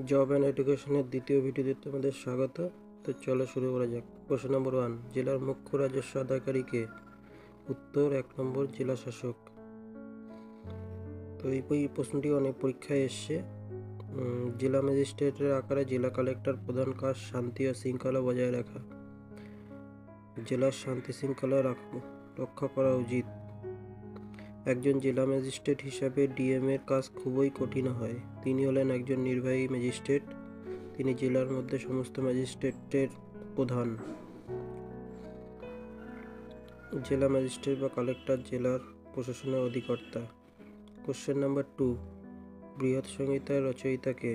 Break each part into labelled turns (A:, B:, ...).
A: Job and এডুকেশনের দ্বিতীয় ভিডিওতে তোমাদের স্বাগত। তো চলো শুরু করা যাক। প্রশ্ন নম্বর 1, জেলার মুখ্য রাজস্ব আদায়কারী কে? উত্তর 1 নম্বর জেলা শাসক। তো এই প্রশ্নটি অনেক পরীক্ষায় এসছে। জেলা ম্যাজিস্ট্রেটের আকারে জেলা কালেক্টর প্রধান কাজ শান্তি ও শৃঙ্খলা বজায় রাখা। জেলার শান্তি শৃঙ্খলা রক্ষা করা উচিত। একজন জেলা ম্যাজিস্ট্রেট হিসাবে ডিএম এর কাজ খুবই কঠিন হয়। তিনি হলেন একজন নির্বাহী ম্যাজিস্ট্রেট। তিনি জেলার মধ্যে সমস্ত ম্যাজিস্ট্রেটের প্রধান। জেলা ম্যাজিস্ট্রেট বা কালেক্টর জেলার প্রশাসনের অধিকর্তা। কোশ্চেন নাম্বার 2, বৃহৎ সংহিতার রচয়িতা কে?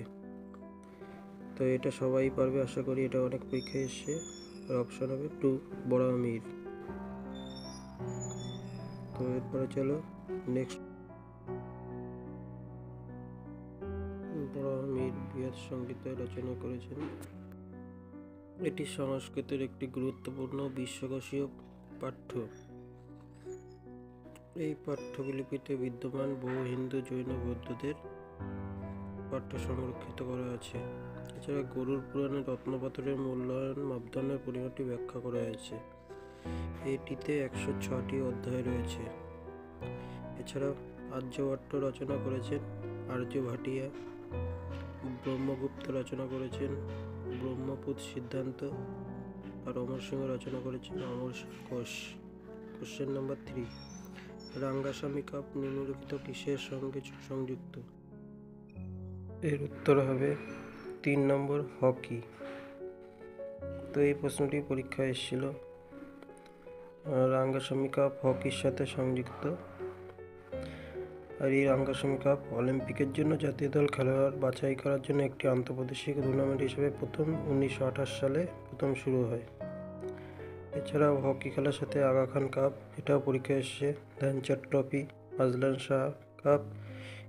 A: তো এটা সবাই পারবে আশা করি, এটা অনেক পরীক্ষায় এসছে। আর অপশন হবে 2, বড়ামির। তো এরপরে চলো নেক্সট। বড়ামির বৃহৎ সংহিতা রচনা করেছেন। এটি সংস্কৃতের একটি গুরুত্বপূর্ণ বিশ্বকোষীয় পাঠ্য। এই পাঠ্যলিপিতে বিদ্যমান বহু হিন্দু, জৈন, বৌদ্ধদের পাঠ্য সংরক্ষিত করা আছে। এছাড়া গরুড় পুরাণে রত্নপাথরের মূল্যায়ন মাপদণ্ডের পরিমাণটি ব্যাখ্যা করা হয়েছে। এটিতে 106টি অধ্যায় রয়েছে। এছাড়া আর্যভট্ট রচনা করেছেন আর্য ভাটিয়া। ব্রহ্মগুপ্ত রচনা করেছেন ব্রহ্মপুত্র সিদ্ধান্ত। আর অমর সিংহ রচনা করেছেন অমর কোষ। কোশ্চেন নাম্বার 3, রাঙ্গাস্বামী কাপ নিম্নলিখিত কিসের সঙ্গে সংযুক্ত? এর উত্তর হবে 3 নম্বর হকি। তো এই প্রশ্নটি পরীক্ষায় এসেছিল। রাঙ্গাস্বামী কাপ হকির সাথে সংযুক্ত। আর এই রাঙ্গাস্বামী কাপ অলিম্পিকের জন্য জাতীয় দল খেলোয়াড় বাছাই করার জন্য একটি আন্তর্জাতিক টুর্নামেন্ট হিসেবে 1928 সালে প্রথম শুরু হয়। এছাড়াও হকি খেলার সাথে আগা খান কাপ, এটাও পরীক্ষায় এসছে। Dhyanchand trophy, Azlan Shah cup,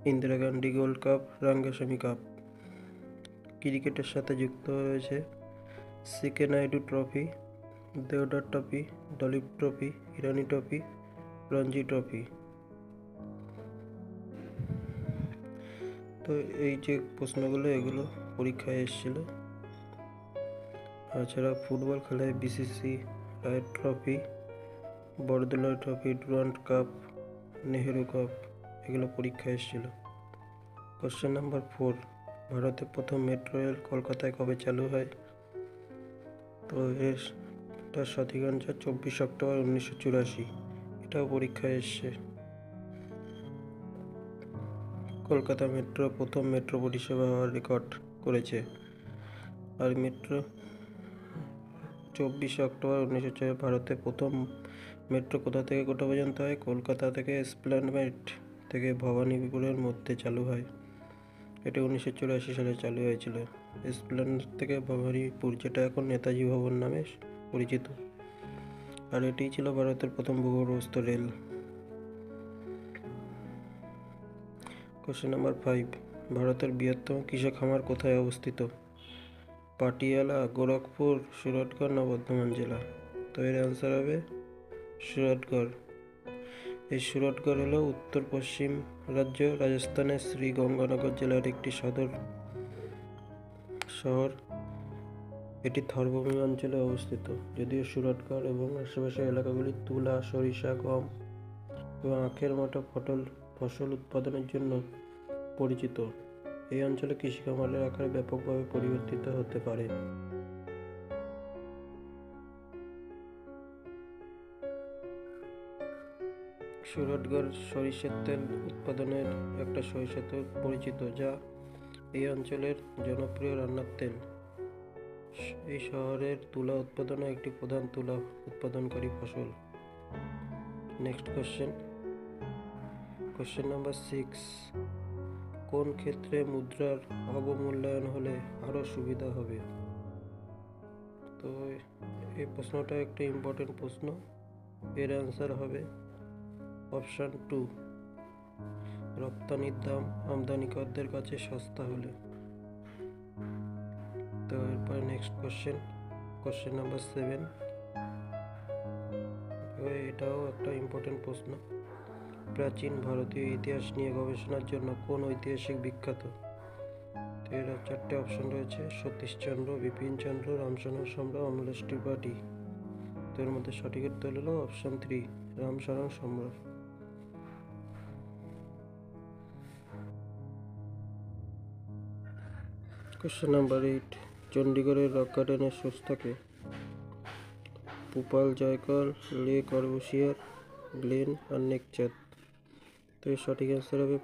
A: Indira Gandhi gold cup, Rangaswamy cup. ক্রিকেটের সাথে যুক্ত রয়েছে CK Naidu trophy, Deodhar trophy, Duleep trophy, Irani trophy, Ranji trophy. তো এই যে প্রশ্নগুলো, এগুলো পরীক্ষায় এসেছিল। এছাড়া ফুটবল খেলায় BCC Roy trophy, Bordoloi trophy, Durand cup, Nehru cup, এগুলো পরীক্ষায় এসেছিল। কোশ্চেন নাম্বার 4, ভারতের প্রথম মেট্রো রেল কলকাতায় কবে চালু হয়? তো এটার সঠিক আনসার 24 অক্টোবর 1984। এটাও পরীক্ষায় এসছে। কলকাতা মেট্রো প্রথম মেট্রো পরিষেবা হওয়ার রেকর্ড করেছে। আর মেট্রো 24 অক্টোবর 1904 ভারতের প্রথম মেট্রো কোথা থেকে কোথা পর্যন্ত হয়? কলকাতা থেকে এসপ্ল্যানেড থেকে ভবানীপুরের মধ্যে চালু হয়। এটা 1984 সালে চালু হয়েছিল। এসপ্ল্যানেড থেকে ভবানীপুর, যেটা এখন নেতাজি ভবন নামে পরিচিত। আর এটিই ছিল ভারতের প্রথম ভূগর্ভস্থ রেল। কোশ্চেন নাম্বার 5, ভারতের বৃহত্তম কৃষক খামার কোথায় অবস্থিত? পাটিয়ালা, গোরখপুর, সুরতগড় না বর্ধমান জেলা? তো এর অ্যান্সার হবে সুরতগড়। এই সুরতগড় হলো উত্তর পশ্চিম রাজ্য রাজস্থানের শ্রী গঙ্গানগর জেলার একটি সদর শহর। এটি থরভূমি অঞ্চলে অবস্থিত। যদিও সুরতগড় এবং আশেপাশের এলাকাগুলি তুলা, সরিষা, গম এবং আখের মতো ফসল উৎপাদনের জন্য পরিচিত, এই অঞ্চলে কৃষি খামারের আকার ব্যাপকভাবে পরিবর্তিত হতে পারে। সুরতগড় সরিষার তেল উৎপাদনের একটা সরিষা তেল পরিচিত, যা এই অঞ্চলের জনপ্রিয় রান্নার তেল। এই শহরের তুলা উৎপাদনও একটি প্রধান তুলা উৎপাদনকারী ফসল। নেক্সট কোশ্চেন নাম্বার 6, কোন ক্ষেত্রে মুদ্রার অবমূল্যায়ন হলে আরও সুবিধা হবে? তো এই প্রশ্নটা একটা ইম্পর্টেন্ট প্রশ্ন। এর অ্যান্সার হবে অপশান 2, রপ্তানির দাম আমদানিকারকদের কাছে সস্তা হলে। তো এরপর নেক্সট কোশ্চেন নাম্বার 7, এটাও একটা ইম্পর্টেন্ট প্রশ্ন। প্রাচীন ভারতীয় ইতিহাস নিয়ে গবেষণার জন্য কোন ঐতিহাসিক বিখ্যাত? এর 4টে অপশন রয়েছে: সতীশচন্দ্র, বিপিনচন্দ্র, রামচন্দ্র সম্রাট, অমলেশ ত্রিপাঠী। তো এর মধ্যে সঠিক উত্তর হলো অপশন 3, রামচরণ সম্রাট। কোশ্চেন নাম্বার 8, চণ্ডীগড়ের রক গার্ডেনের স্রষ্টাকে? ভূপাল জায়কার, লে করবুশিয়ার, গ্লেন আর নেকচাঁদ। তো এর সঠিক অ্যান্সার হবে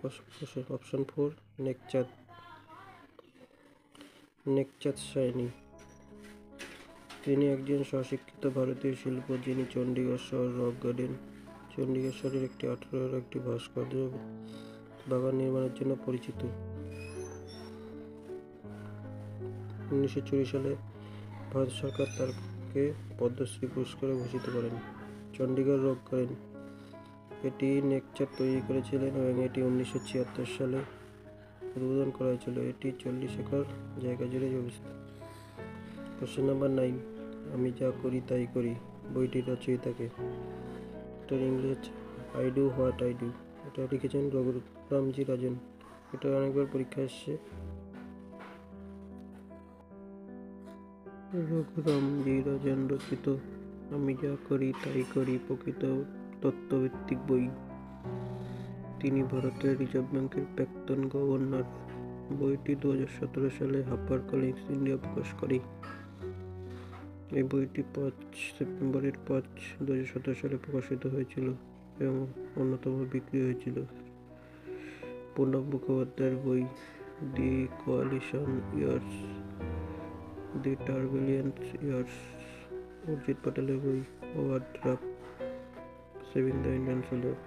A: অপশন 4, নেকচাঁদ। নেকচাঁদ সায়নী। তিনি একজন স্বশিক্ষিত ভারতীয় শিল্প যিনি চণ্ডীগড় শহর রক গার্ডেন, চণ্ডীগড় শহরের একটি 18 একটি ভাস্কর্য বাগান নির্মাণের জন্য পরিচিত। 1940 সালে ভারত সরকার তাকে পদ্মশ্রী পুরস্কারে ভূষিত করেন। চণ্ডীগড় রক গার্ডেন এটি নেকচাঁদ তৈরি করেছিলেন এবং এটি 1976 সালে উদ্বোধন করা হয়েছিল। এটি 40 একর জায়গা জুড়ে অবস্থিত। কোশ্চেন নাম্বার 9, আমি যা করি তাই করি বইটির রচয়িতাকে? এটার ইংরেজি হচ্ছে I do what I do. এটা লিখেছেন রঘুরামজি রাজন। এটা অনেকবার পরীক্ষা এসছে। রঘুরামজি রাজন রচিত আমি যা করি তাই করি প্রকৃত তত্ত্বভিত্তিক বই। তিনি ভারতের রিজার্ভ ব্যাংকের প্রাক্তন গভর্নর। বইটি 2017 সালে হাপার কলিন্স ইন্ডিয়া প্রকাশ করে। এই বইটি 5 সেপ্টেম্বর 2017 সালে প্রকাশিত হয়েছিল এবং অন্যতম বিক্রি হয়েছিল। প্রণব মুখোপাধ্যায়ের বই দি কোয়ালিশন ইয়ার্স, দি টার্বুলেন্ট ইয়ার্স। অর্জিত প্যাটেলের বই overdraft, saving the Indian soldier.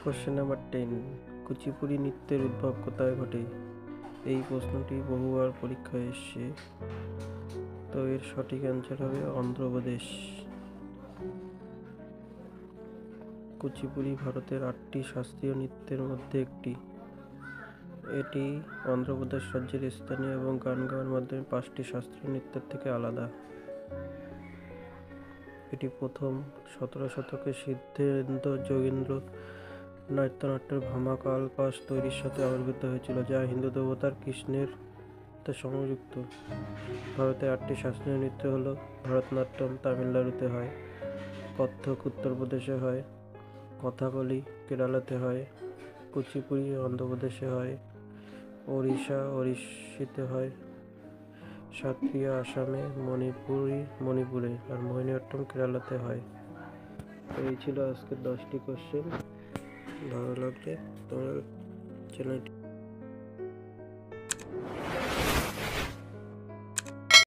A: Question number 10, Kuchipudi নৃত্যের উদ্ভব কোথায় ঘটে? এই প্রশ্নটি বহুবার পরীক্ষায় এসছে। তো এর সঠিক অ্যান্সার হবে অন্ধ্রপ্রদেশ। কুচিপুড়ি ভারতের 8টি শাস্ত্রীয় নৃত্যের মধ্যে একটি। এটি অন্ধ্রপ্রদেশ রাজ্যের স্থানীয় এবং গান গাওয়ার মাধ্যমে 5টি শাস্ত্রীয় নৃত্যের থেকে আলাদা। এটি প্রথম 17 শতকে সিদ্ধেন্দ্র যোগীন্দ্র নাট্যের ভামা কালপাশ তৈরির সাথে আবির্ভূত হয়েছিল, যা হিন্দু দেবতার কৃষ্ণের সাথে সংযুক্ত। ভারতে 8টি শাস্ত্রীয় নৃত্য হলো: ভরতনাট্যম তামিলনাড়ুতে হয়, কত্থক উত্তরপ্রদেশে হয়, কথাকলি কেরালাতে হয়, কুচিপুড়ি অন্ধ্রপ্রদেশে হয়, ওড়িশাতে হয়, সাত্রিয়া আসামে, মণিপুরে আর মোহিনীঅট্টম কেরালাতে হয়। এই ছিল আজকের 10টি কোশ্চেন। ভালো লাগলে তোমরা চ্যানেলটি